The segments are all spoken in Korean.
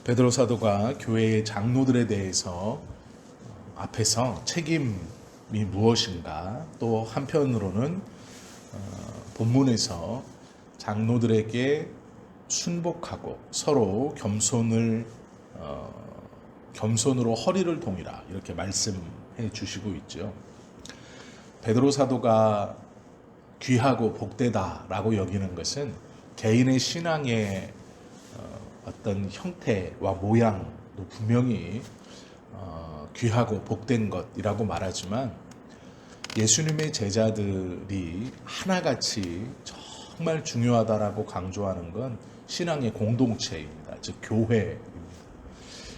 베드로 사도가 교회의 장로들에 대해서 앞에서 책임이 무엇인가, 또 한편으로는 본문에서 장로들에게 순복하고 서로 겸손으로 허리를 동이라 이렇게 말씀해 주시고 있죠. 베드로 사도가 귀하고 복되다라고 여기는 것은 개인의 신앙의 어떤 형태와 모양도 분명히 귀하고 복된 것이라고 말하지만, 예수님의 제자들이 하나같이 정말 중요하다라고 강조하는 건 신앙의 공동체입니다. 즉 교회입니다.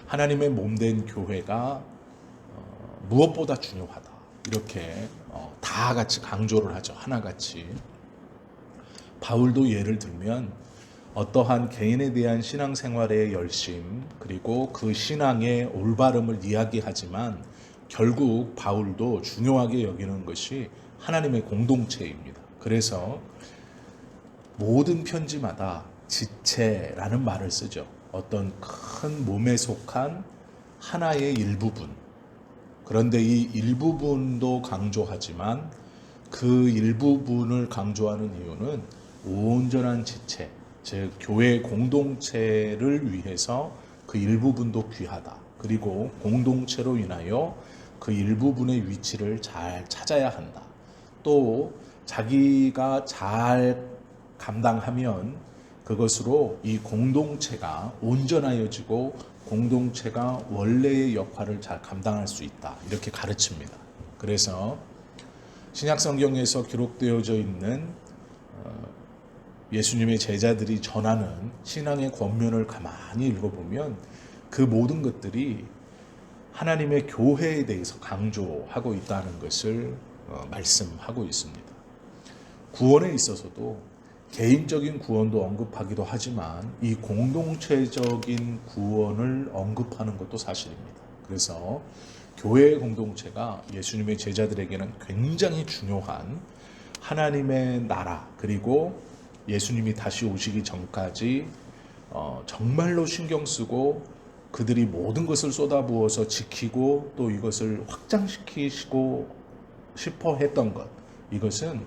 하나님의 몸된 교회가 무엇보다 중요하다, 이렇게 다 같이 강조를 하죠. 하나같이. 바울도 예를 들면 어떠한 개인에 대한 신앙생활의 열심, 그리고 그 신앙의 올바름을 이야기하지만 결국 바울도 중요하게 여기는 것이 하나님의 공동체입니다. 그래서 모든 편지마다 지체라는 말을 쓰죠. 어떤 큰 몸에 속한 하나의 일부분. 그런데 이 일부분도 강조하지만 그 일부분을 강조하는 이유는 온전한 지체, 즉 교회 공동체를 위해서 그 일부분도 귀하다. 그리고 공동체로 인하여 그 일부분의 위치를 잘 찾아야 한다. 또 자기가 잘 감당하면 그것으로 이 공동체가 온전하여지고 공동체가 원래의 역할을 잘 감당할 수 있다, 이렇게 가르칩니다. 그래서 신약성경에서 기록되어져 있는 예수님의 제자들이 전하는 신앙의 권면을 가만히 읽어보면 그 모든 것들이 하나님의 교회에 대해서 강조하고 있다는 것을 말씀하고 있습니다. 구원에 있어서도 개인적인 구원도 언급하기도 하지만 이 공동체적인 구원을 언급하는 것도 사실입니다. 그래서 교회의 공동체가 예수님의 제자들에게는 굉장히 중요한 하나님의 나라, 그리고 예수님이 다시 오시기 전까지 정말로 신경 쓰고 그들이 모든 것을 쏟아부어서 지키고 또 이것을 확장시키시고 싶어 했던 것, 이것은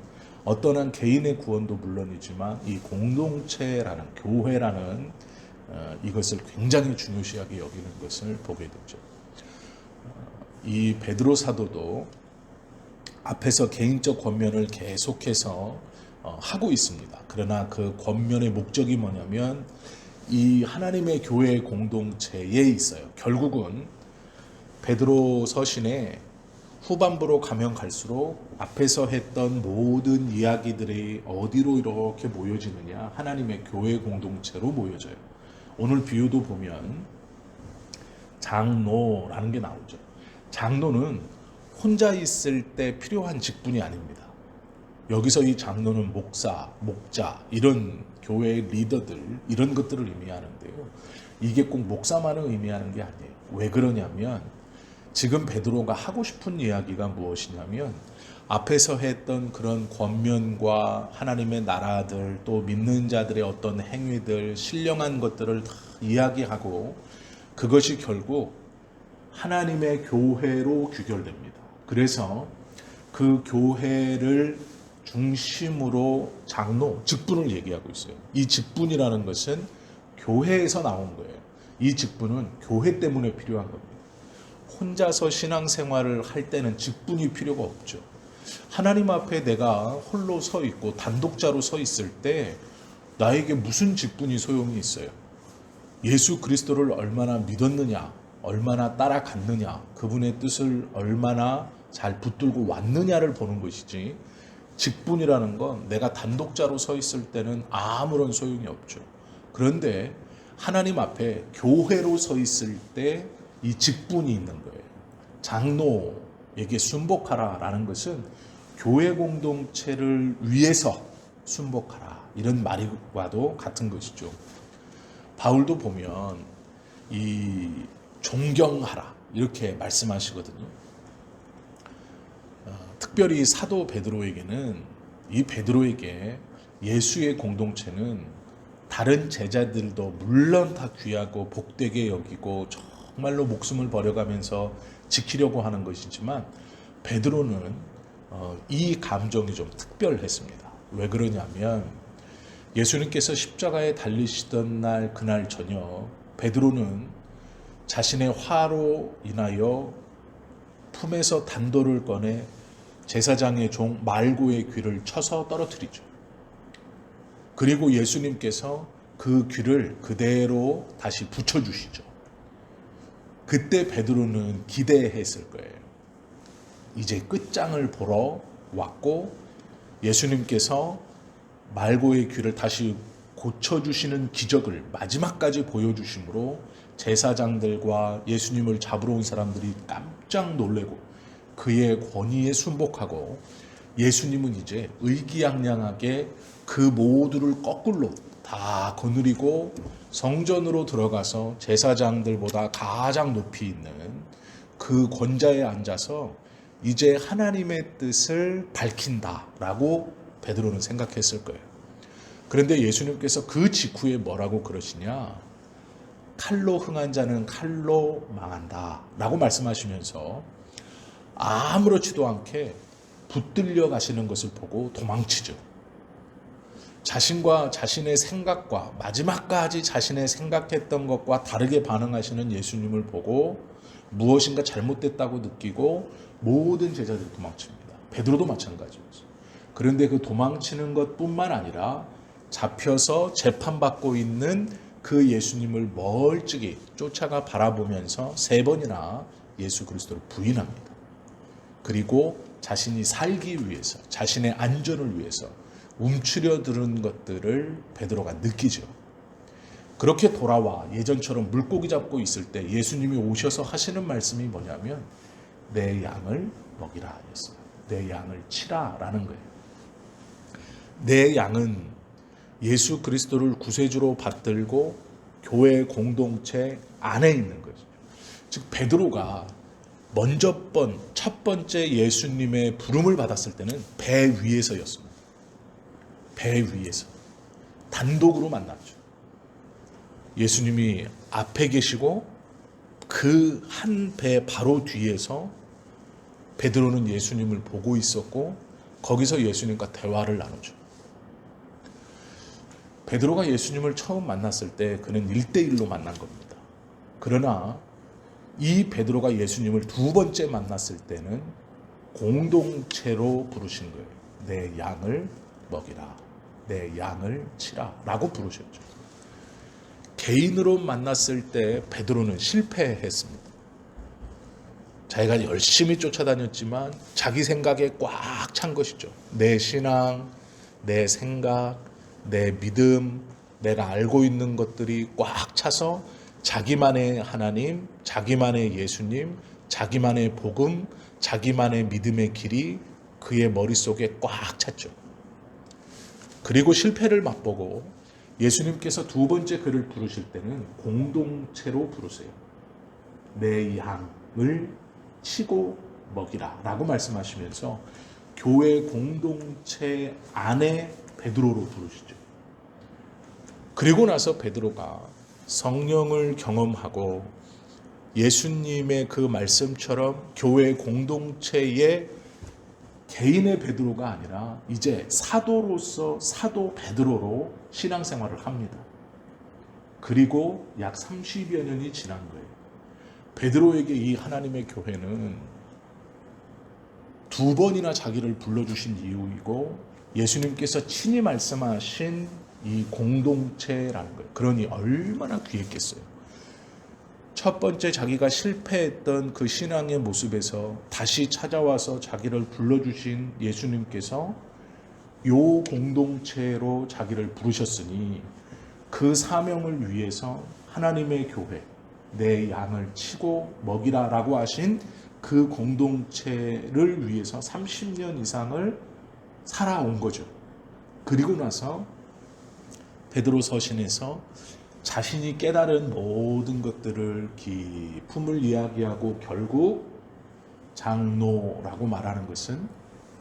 어떤 한 개인의 구원도 물론이지만 이 공동체라는, 교회라는 이것을 굉장히 중요시하게 여기는 것을 보게 되죠. 이 베드로 사도도 앞에서 개인적 권면을 계속해서 하고 있습니다. 그러나 그 권면의 목적이 뭐냐면 이 하나님의 교회 공동체에 있어요. 결국은 베드로 서신의 후반부로 가면 갈수록 앞에서 했던 모든 이야기들이 어디로 이렇게 모여지느냐, 하나님의 교회 공동체로 모여져요. 오늘 비유도 보면 장로라는 게 나오죠. 장로는 혼자 있을 때 필요한 직분이 아닙니다. 여기서 이 장로는 목사, 목자, 이런 교회의 리더들, 이런 것들을 의미하는데요. 이게 꼭 목사만을 의미하는 게 아니에요. 왜 그러냐면 지금 베드로가 하고 싶은 이야기가 무엇이냐면 앞에서 했던 그런 권면과 하나님의 나라들, 또 믿는 자들의 어떤 행위들, 신령한 것들을 다 이야기하고 그것이 결국 하나님의 교회로 귀결됩니다. 그래서 그 교회를 중심으로 장로, 직분을 얘기하고 있어요. 이 직분이라는 것은 교회에서 나온 거예요. 이 직분은 교회 때문에 필요한 겁니다. 혼자서 신앙생활을 할 때는 직분이 필요가 없죠. 하나님 앞에 내가 홀로 서 있고 단독자로 서 있을 때 나에게 무슨 직분이 소용이 있어요? 예수 그리스도를 얼마나 믿었느냐, 얼마나 따라갔느냐, 그분의 뜻을 얼마나 잘 붙들고 왔느냐를 보는 것이지, 직분이라는 건 내가 단독자로 서 있을 때는 아무런 소용이 없죠. 그런데 하나님 앞에 교회로 서 있을 때 이 직분이 있는 거예요. 장로에게 순복하라라는 것은 교회 공동체를 위해서 순복하라, 이런 말과도 같은 것이죠. 바울도 보면 이 존경하라 이렇게 말씀하시거든요. 특별히 사도 베드로에게는, 이 베드로에게 예수의 공동체는 다른 제자들도 물론 다 귀하고 복되게 여기고 정말로 목숨을 버려가면서 지키려고 하는 것이지만 베드로는 이 감정이 좀 특별했습니다. 왜 그러냐면 예수님께서 십자가에 달리시던 날 그날 저녁 베드로는 자신의 화로 인하여 품에서 단도를 꺼내 제사장의 종 말고의 귀를 쳐서 떨어뜨리죠. 그리고 예수님께서 그 귀를 그대로 다시 붙여주시죠. 그때 베드로는 기대했을 거예요. 이제 끝장을 보러 왔고 예수님께서 말고의 귀를 다시 고쳐주시는 기적을 마지막까지 보여주심으로 제사장들과 예수님을 잡으러 온 사람들이 깜짝 놀래고 그의 권위에 순복하고 예수님은 이제 의기양양하게 그 모두를 거꾸로 다 거느리고 성전으로 들어가서 제사장들보다 가장 높이 있는 그 권자에 앉아서 이제 하나님의 뜻을 밝힌다라고 베드로는 생각했을 거예요. 그런데 예수님께서 그 직후에 뭐라고 그러시냐? 칼로 흥한 자는 칼로 망한다 라고 말씀하시면서 아무렇지도 않게 붙들려 가시는 것을 보고 도망치죠. 자신과 자신의 생각과 마지막까지 자신의 생각했던 것과 다르게 반응하시는 예수님을 보고 무엇인가 잘못됐다고 느끼고 모든 제자들이 도망칩니다. 베드로도 마찬가지였어요. 그런데 그 도망치는 것뿐만 아니라 잡혀서 재판받고 있는 그 예수님을 멀찍이 쫓아가 바라보면서 3번이나 예수 그리스도를 부인합니다. 그리고 자신이 살기 위해서 자신의 안전을 위해서 움츠려 들은 것들을 베드로가 느끼죠. 그렇게 돌아와 예전처럼 물고기 잡고 있을 때 예수님이 오셔서 하시는 말씀이 뭐냐면 내 양을 먹이라 였어요. 내 양을 치라 라는 거예요. 내 양은 예수 그리스도를 구세주로 받들고 교회 공동체 안에 있는 거죠. 즉 베드로가 첫 번째 예수님의 부름을 받았을 때는 배 위에서였습니다. 배 위에서 단독으로 만났죠. 예수님이 앞에 계시고 그 한 배 바로 뒤에서 베드로는 예수님을 보고 있었고 거기서 예수님과 대화를 나누죠. 베드로가 예수님을 처음 만났을 때 그는 1대1로 만난 겁니다. 그러나 이 베드로가 예수님을 2번째 만났을 때는 공동체로 부르신 거예요. 내 양을 먹이라, 내 양을 치라 라고 부르셨죠. 개인으로 만났을 때 베드로는 실패했습니다. 자기가 열심히 쫓아다녔지만 자기 생각에 꽉 찬 것이죠. 내 신앙, 내 생각, 내 믿음, 내가 알고 있는 것들이 꽉 차서 자기만의 하나님, 자기만의 예수님, 자기만의 복음, 자기만의 믿음의 길이 그의 머릿속에 꽉 찼죠. 그리고 실패를 맛보고 예수님께서 2번째 그를 부르실 때는 공동체로 부르세요. 내 양을 치고 먹이라 라고 말씀하시면서 교회 공동체 안에 베드로로 부르시죠. 그리고 나서 베드로가 성령을 경험하고 예수님의 그 말씀처럼 교회 공동체의 개인의 베드로가 아니라 이제 사도로서 사도 베드로로 신앙생활을 합니다. 그리고 약 30여 년이 지난 거예요. 베드로에게 이 하나님의 교회는 2번이나 자기를 불러주신 이유이고 예수님께서 친히 말씀하신 이 공동체라는 거예요. 그러니 얼마나 귀했겠어요. 첫 번째 자기가 실패했던 그 신앙의 모습에서 다시 찾아와서 자기를 불러주신 예수님께서 요 공동체로 자기를 부르셨으니 그 사명을 위해서 하나님의 교회, 내 양을 치고 먹이라 라고 하신 그 공동체를 위해서 30년 이상을 살아온 거죠. 그리고 나서 베드로 서신에서 자신이 깨달은 모든 것들을 기품을 이야기하고 결국 장로라고 말하는 것은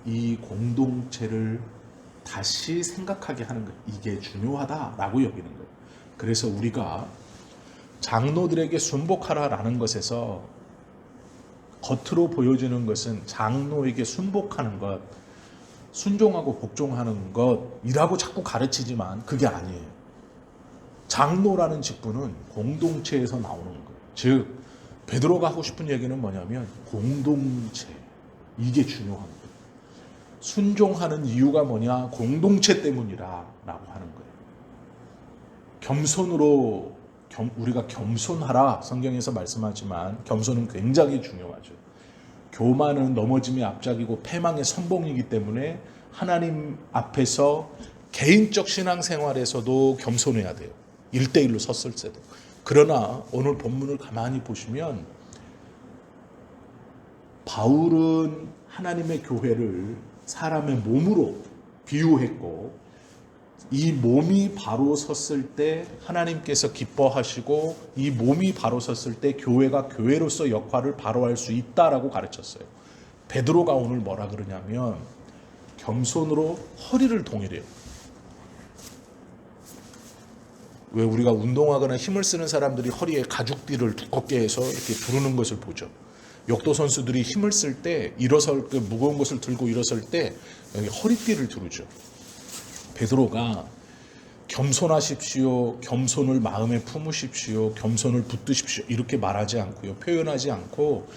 이 공동체를 다시 생각하게 하는 거예요. 이게 중요하다라고 여기는 거예요. 그래서 우리가 장로들에게 순복하라라는 것에서 겉으로 보여지는 것은 장로에게 순복하는 것, 순종하고 복종하는 것이라고 자꾸 가르치지만 그게 아니에요. 장로라는 직분은 공동체에서 나오는 거예요. 즉 베드로가 하고 싶은 얘기는 뭐냐면 공동체, 이게 중요한 거예요. 순종하는 이유가 뭐냐? 공동체 때문이라 라고 하는 거예요. 겸손으로 우리가 겸손하라 성경에서 말씀하지만 겸손은 굉장히 중요하죠. 교만은 넘어짐의 앞작이고 패망의 선봉이기 때문에 하나님 앞에서 개인적 신앙생활에서도 겸손해야 돼요. 1대1로 섰을 때도. 그러나 오늘 본문을 가만히 보시면 바울은 하나님의 교회를 사람의 몸으로 비유했고 이 몸이 바로 섰을 때 하나님께서 기뻐하시고 이 몸이 바로 섰을 때 교회가 교회로서 역할을 바로 할 수 있다라고 가르쳤어요. 베드로가 오늘 뭐라 그러냐면 겸손으로 허리를 동이래요. 왜 우리가 운동하거나 힘을 쓰는 사람들이 허리에 가죽띠를 두껍게 해서 이렇게 두르는 것을 보죠. 역도 선수들이 힘을 쓸 때 일어설 때 무거운 것을 들고 일어설 때 여기 허리띠를 두르죠. 베드로가 겸손하십시오, 겸손을 마음에 품으십시오, 겸손을 붙드십시오 이렇게 말하지 않고요, 표현하지 않고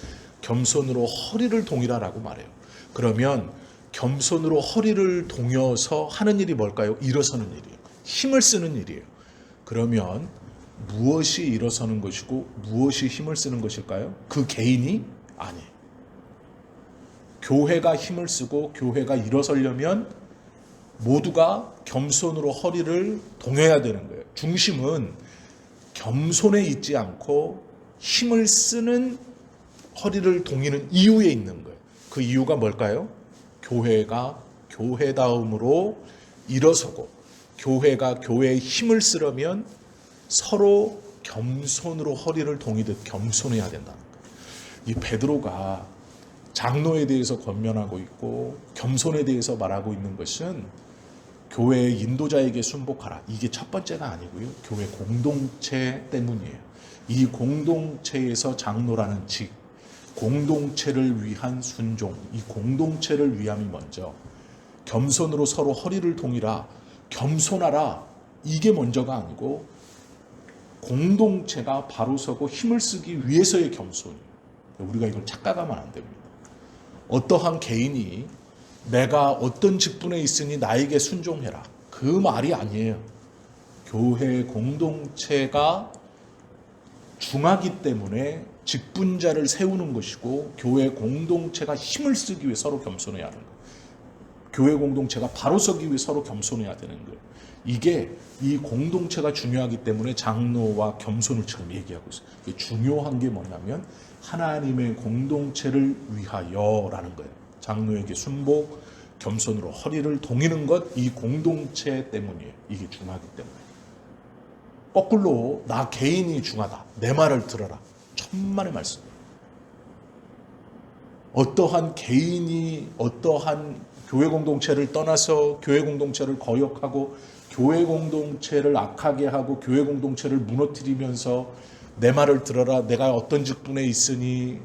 겸손으로 허리를 동이라라고 말해요. 그러면 겸손으로 허리를 동여서 하는 일이 뭘까요? 일어서는 일이에요. 힘을 쓰는 일이에요. 그러면 무엇이 일어서는 것이고 무엇이 힘을 쓰는 것일까요? 그 개인이 아니에요. 교회가 힘을 쓰고 교회가 일어서려면 모두가 겸손으로 허리를 동여야 되는 거예요. 중심은 겸손에 있지 않고 힘을 쓰는 허리를 동이는 이유에 있는 거예요. 그 이유가 뭘까요? 교회가 교회다움으로 일어서고 교회가 교회에 힘을 쓰려면 서로 겸손으로 허리를 동이듯 겸손해야 된다는 거예요. 이 베드로가 장로에 대해서 권면하고 있고 겸손에 대해서 말하고 있는 것은 교회의 인도자에게 순복하라. 이게 첫 번째가 아니고요. 교회 공동체 때문이에요. 이 공동체에서 장로라는 직, 공동체를 위한 순종, 이 공동체를 위함이 먼저 겸손으로 서로 허리를 동이라, 겸손하라 이게 먼저가 아니고 공동체가 바로 서고 힘을 쓰기 위해서의 겸손이에요. 우리가 이걸 착각하면 안 됩니다. 어떠한 개인이 내가 어떤 직분에 있으니 나에게 순종해라. 그 말이 아니에요. 교회 공동체가 중하기 때문에 직분자를 세우는 것이고 교회 공동체가 힘을 쓰기 위해 서로 겸손해야 하는 거예요. 교회 공동체가 바로 서기 위해 서로 겸손해야 되는 거예요. 이게 이 공동체가 중요하기 때문에 장로와 겸손을 지금 얘기하고 있어요. 이게 중요한 게 뭐냐면 하나님의 공동체를 위하여라는 거예요. 장로에게 순복, 겸손으로 허리를 동이는 것, 이 공동체 때문이에요. 이게 중하기 때문에. 거꾸로 나 개인이 중하다. 내 말을 들어라. 천만의 말씀. 어떠한 개인이 어떠한 교회 공동체를 떠나서 교회 공동체를 거역하고 교회 공동체를 악하게 하고 교회 공동체를 무너뜨리면서 내 말을 들어라. 내가 어떤 직분에 있으니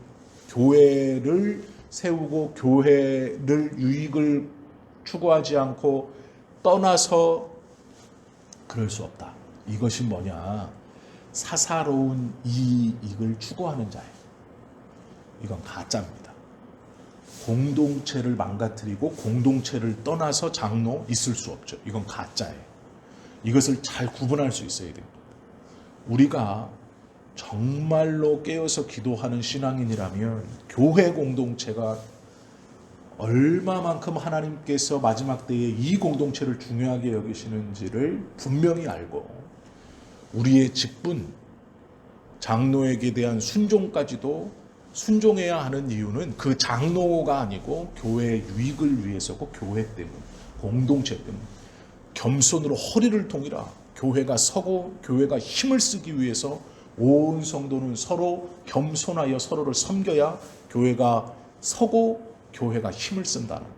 교회를 세우고 교회를 유익을 추구하지 않고 떠나서 그럴 수 없다. 이것이 뭐냐? 사사로운 이익을 추구하는 자예요. 이건 가짜입니다. 공동체를 망가뜨리고 공동체를 떠나서 장로 있을 수 없죠. 이건 가짜예요. 이것을 잘 구분할 수 있어야 됩니다. 우리가 정말로 깨어서 기도하는 신앙인이라면 교회 공동체가 얼마만큼 하나님께서 마지막 때에 이 공동체를 중요하게 여기시는지를 분명히 알고 우리의 직분, 장로에게 대한 순종까지도 순종해야 하는 이유는 그 장로가 아니고 교회의 유익을 위해서고 교회 때문, 공동체 때문. 겸손으로 허리를 동이라. 교회가 서고 교회가 힘을 쓰기 위해서 온 성도는 서로 겸손하여 서로를 섬겨야 교회가 서고 교회가 힘을 쓴다는 거예요.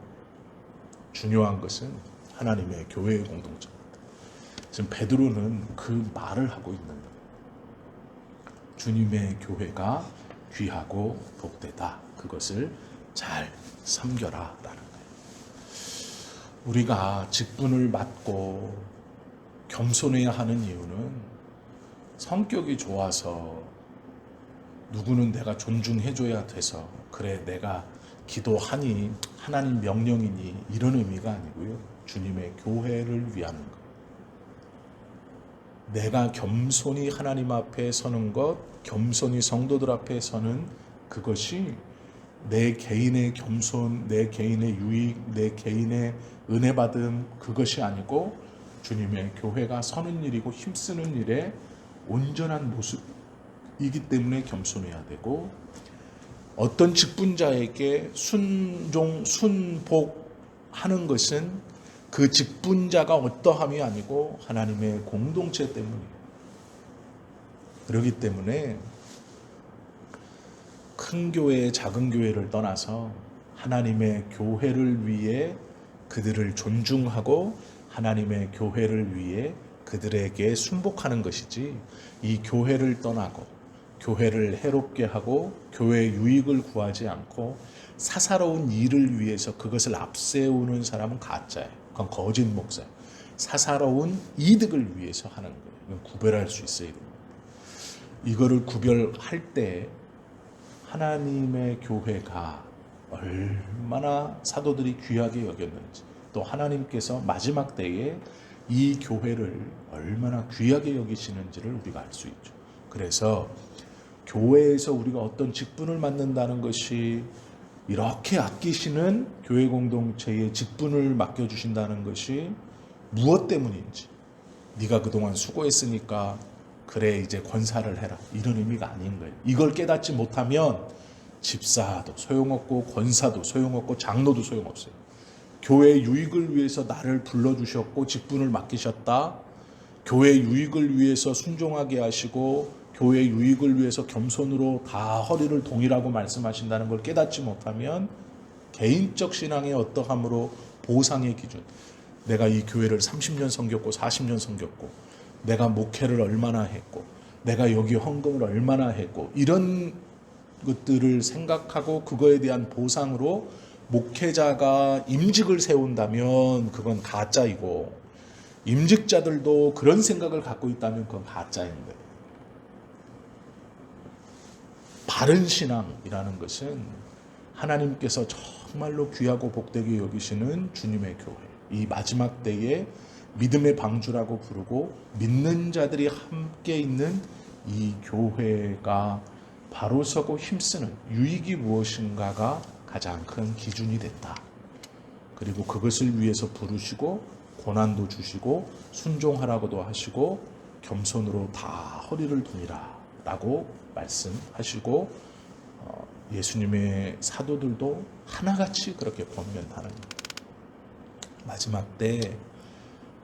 중요한 것은 하나님의 교회의 공동체입니다. 지금 베드로는 그 말을 하고 있는 거예요. 주님의 교회가 귀하고 복되다. 그것을 잘 섬겨라 라는 거예요. 우리가 직분을 맡고 겸손해야 하는 이유는 성격이 좋아서 누구는 내가 존중해줘야 돼서 그래 내가 기도하니 하나님 명령이니 이런 의미가 아니고요. 주님의 교회를 위하는 것. 내가 겸손히 하나님 앞에 서는 것, 겸손히 성도들 앞에 서는 그것이 내 개인의 겸손, 내 개인의 유익, 내 개인의 은혜 받음 그것이 아니고 주님의 교회가 서는 일이고 힘쓰는 일에 온전한 모습이기 때문에 겸손해야 되고 어떤 직분자에게 순종, 순복하는 것은 그 직분자가 어떠함이 아니고 하나님의 공동체 때문이에요. 그렇기 때문에 큰 교회, 작은 교회를 떠나서 하나님의 교회를 위해 그들을 존중하고 하나님의 교회를 위해 그들에게 순복하는 것이지 이 교회를 떠나고 교회를 해롭게 하고 교회의 유익을 구하지 않고 사사로운 일을 위해서 그것을 앞세우는 사람은 가짜예요. 그건 거짓 목사예요. 사사로운 이득을 위해서 하는 거예요. 이건 구별할 수 있어야 됩니다. 이거를 구별할 때 하나님의 교회가 얼마나 사도들이 귀하게 여겼는지 또 하나님께서 마지막 때에 이 교회를 얼마나 귀하게 여기시는지를 우리가 알 수 있죠. 그래서 교회에서 우리가 어떤 직분을 맡는다는 것이 이렇게 아끼시는 교회 공동체의 직분을 맡겨주신다는 것이 무엇 때문인지 네가 그동안 수고했으니까 그래 이제 권사를 해라 이런 의미가 아닌 거예요. 이걸 깨닫지 못하면 집사도 소용없고 권사도 소용없고 장로도 소용없어요. 교회의 유익을 위해서 나를 불러주셨고 직분을 맡기셨다. 교회의 유익을 위해서 순종하게 하시고 교회의 유익을 위해서 겸손으로 다 허리를 동이라고 말씀하신다는 걸 깨닫지 못하면 개인적 신앙의 어떠함으로 보상의 기준 내가 이 교회를 30년 섬겼고 40년 섬겼고 내가 목회를 얼마나 했고 내가 여기 헌금을 얼마나 했고 이런 것들을 생각하고 그거에 대한 보상으로 목회자가 임직을 세운다면 그건 가짜이고 임직자들도 그런 생각을 갖고 있다면 그건 가짜인 거예요. 바른 신앙이라는 것은 하나님께서 정말로 귀하고 복되게 여기시는 주님의 교회, 이 마지막 때에 믿음의 방주라고 부르고 믿는 자들이 함께 있는 이 교회가 바로 서고 힘쓰는 유익이 무엇인가가 가장 큰 기준이 됐다. 그리고 그것을 위해서 부르시고 고난도 주시고 순종하라고도 하시고 겸손으로 다 허리를 두니라 라고 말씀하시고 예수님의 사도들도 하나같이 그렇게 권면하는 마지막 때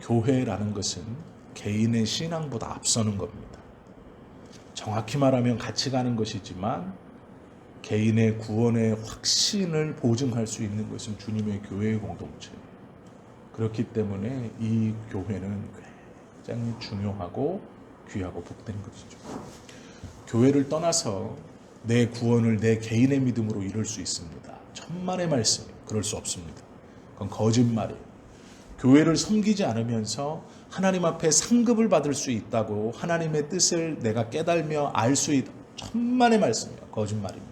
교회라는 것은 개인의 신앙보다 앞서는 겁니다. 정확히 말하면 같이 가는 것이지만 개인의 구원의 확신을 보증할 수 있는 것은 주님의 교회의 공동체. 그렇기 때문에 이 교회는 굉장히 중요하고 귀하고 복된 것이죠. 교회를 떠나서 내 구원을 내 개인의 믿음으로 이룰 수 있습니다. 천만의 말씀이에요. 그럴 수 없습니다. 그건 거짓말이에요. 교회를 섬기지 않으면서 하나님 앞에 상급을 받을 수 있다고 하나님의 뜻을 내가 깨달으며 알 수 있다. 천만의 말씀이에요. 거짓말입니다.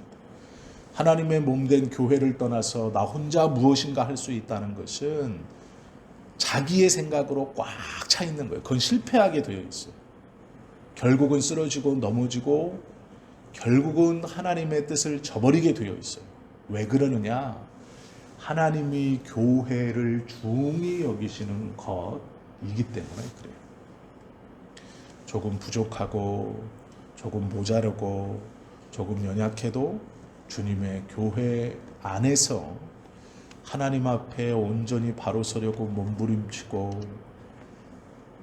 하나님의 몸된 교회를 떠나서 나 혼자 무엇인가 할 수 있다는 것은 자기의 생각으로 꽉 차 있는 거예요. 그건 실패하게 되어 있어요. 결국은 쓰러지고 넘어지고 결국은 하나님의 뜻을 저버리게 되어 있어요. 왜 그러느냐? 하나님이 교회를 중히 여기시는 것이기 때문에 그래요. 조금 부족하고 조금 모자르고 조금 연약해도 주님의 교회 안에서 하나님 앞에 온전히 바로 서려고 몸부림치고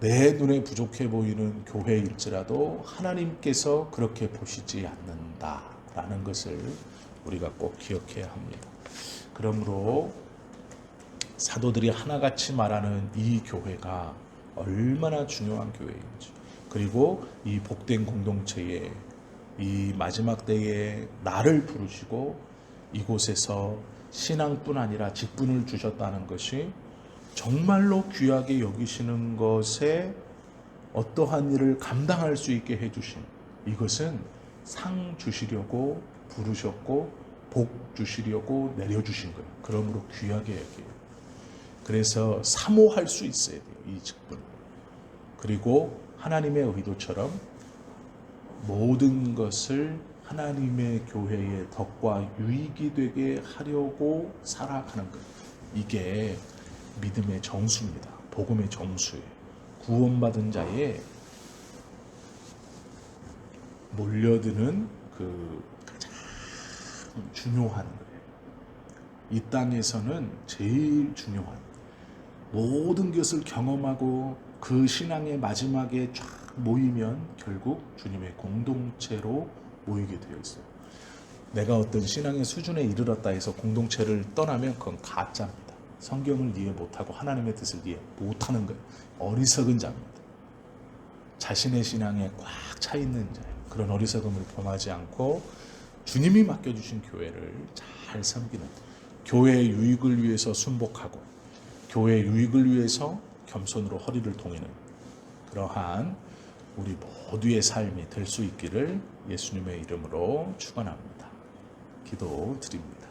내 눈에 부족해 보이는 교회일지라도 하나님께서 그렇게 보시지 않는다라는 것을 우리가 꼭 기억해야 합니다. 그러므로 사도들이 하나같이 말하는 이 교회가 얼마나 중요한 교회인지, 그리고 이 복된 공동체에 이 마지막 때에 나를 부르시고 이곳에서 신앙뿐 아니라 직분을 주셨다는 것이 정말로 귀하게 여기시는 것에 어떠한 일을 감당할 수 있게 해주신, 이것은 상 주시려고 부르셨고 복 주시려고 내려주신 거예요. 그러므로 귀하게 여겨요. 그래서 사모할 수 있어야 돼요, 이 직분. 그리고 하나님의 의도처럼 모든 것을 하나님의 교회의 덕과 유익이 되게 하려고 살아가는 것, 이게 믿음의 정수입니다. 복음의 정수예요. 구원받은 자의 몰려드는 그 가장 중요한 거예요. 이 땅에서는 제일 중요한, 모든 것을 경험하고 그 신앙의 마지막에 쫙 모이면 결국 주님의 공동체로 모이게 되어 있어요. 내가 어떤 신앙의 수준에 이르렀다 해서 공동체를 떠나면 그건 가짜입니다. 성경을 이해 못하고 하나님의 뜻을 이해 못하는 거예요. 어리석은 자입니다. 자신의 신앙에 꽉 차 있는 자예요. 그런 어리석음을 범하지 않고 주님이 맡겨주신 교회를 잘 섬기는, 교회의 유익을 위해서 순복하고 교회의 유익을 위해서 겸손으로 허리를 동이는 그러한 우리 모두의 삶이 될 수 있기를 예수님의 이름으로 축원합니다. 기도드립니다.